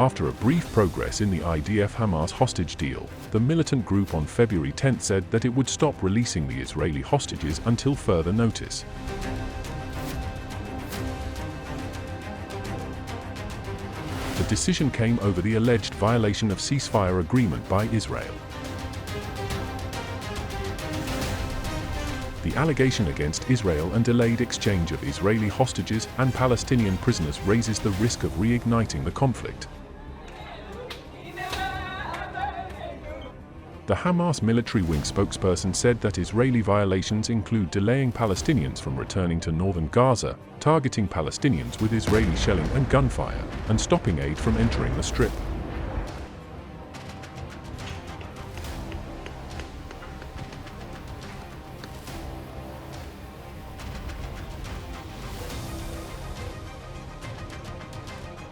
After a brief progress in the IDF-Hamas hostage deal, the militant group on February 10 said that it would stop releasing the Israeli hostages until further notice. The decision came over the alleged violation of ceasefire agreement by Israel. The allegation against Israel and delayed exchange of Israeli hostages and Palestinian prisoners raises the risk of reigniting the conflict. The Hamas military wing spokesperson said that Israeli violations include delaying Palestinians from returning to northern Gaza, targeting Palestinians with Israeli shelling and gunfire, and stopping aid from entering the Strip.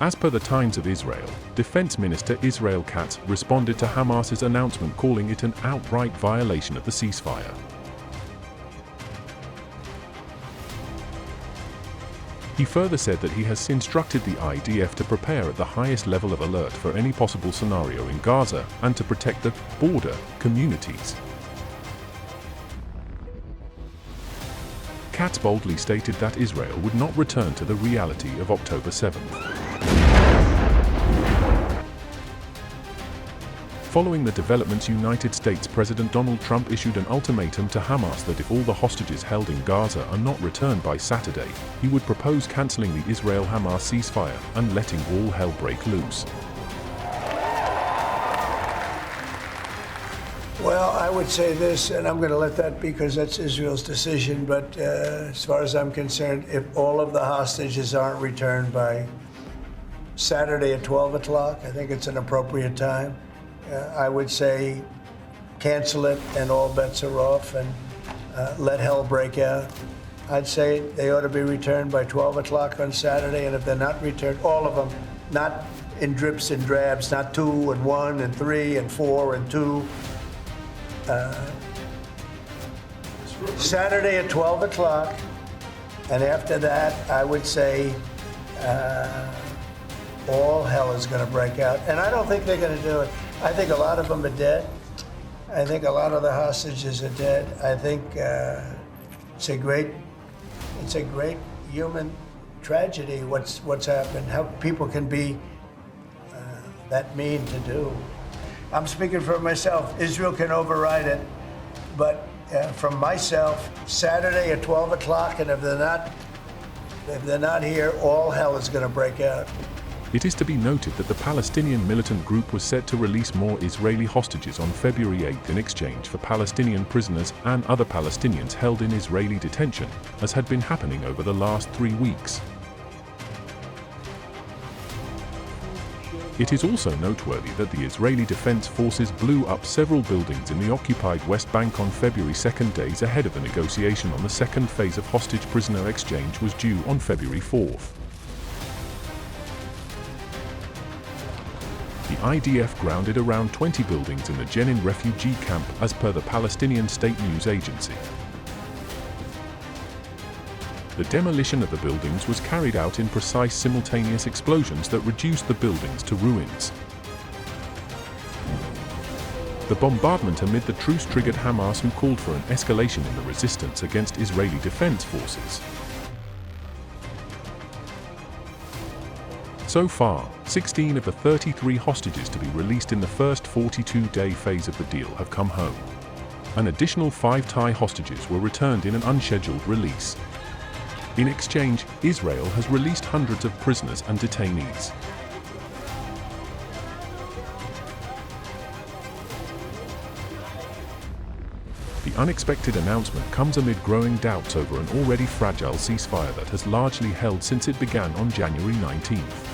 As per the Times of Israel, Defense Minister Israel Katz responded to Hamas's announcement, calling it an outright violation of the ceasefire. He further said that he has instructed the IDF to prepare at the highest level of alert for any possible scenario in Gaza and to protect the border communities. Katz boldly stated that Israel would not return to the reality of October 7th. Following the developments, United States President Donald Trump issued an ultimatum to Hamas that if all the hostages held in Gaza are not returned by Saturday, he would propose cancelling the Israel-Hamas ceasefire and letting all hell break loose. Well, I would say this, and I'm going to let that because that's Israel's decision, but as far as I'm concerned, if all of the hostages aren't returned by Saturday at 12 o'clock, I think it's an appropriate time. I would say cancel it and all bets are off and let hell break out. I'd say they ought to be returned by 12 o'clock on Saturday, and if they're not returned, all of them, not in drips and drabs, not 2 and 1 and 3 and 4 and 2. Saturday at 12 o'clock, and after that, I would say all hell is going to break out. And I don't think they're going to do it. I think a lot of them are dead. I think a lot of the hostages are dead. I think it's a great human tragedy what's happened, how people can be that mean to do. I'm speaking for myself. Israel can override it, but from myself, Saturday at 12 o'clock, and if they're not here, all hell is going to break out. It is to be noted that the Palestinian militant group was set to release more Israeli hostages on February 8 in exchange for Palestinian prisoners and other Palestinians held in Israeli detention, as had been happening over the last 3 weeks. It is also noteworthy that the Israeli Defense Forces blew up several buildings in the occupied West Bank on February 2, days ahead of the negotiation on the second phase of hostage-prisoner exchange was due on February 4. The IDF grounded around 20 buildings in the Jenin refugee camp, as per the Palestinian state news agency. The demolition of the buildings was carried out in precise simultaneous explosions that reduced the buildings to ruins. The bombardment amid the truce triggered Hamas, who called for an escalation in the resistance against Israeli defense forces. So far, 16 of the 33 hostages to be released in the first 42-day phase of the deal have come home. An additional 5 Thai hostages were returned in an unscheduled release. In exchange, Israel has released hundreds of prisoners and detainees. The unexpected announcement comes amid growing doubts over an already fragile ceasefire that has largely held since it began on January 19th.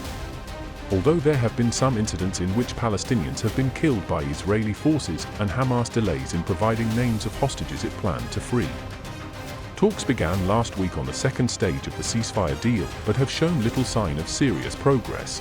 Although there have been some incidents in which Palestinians have been killed by Israeli forces and Hamas delays in providing names of hostages it planned to free. Talks began last week on the second stage of the ceasefire deal, but have shown little sign of serious progress.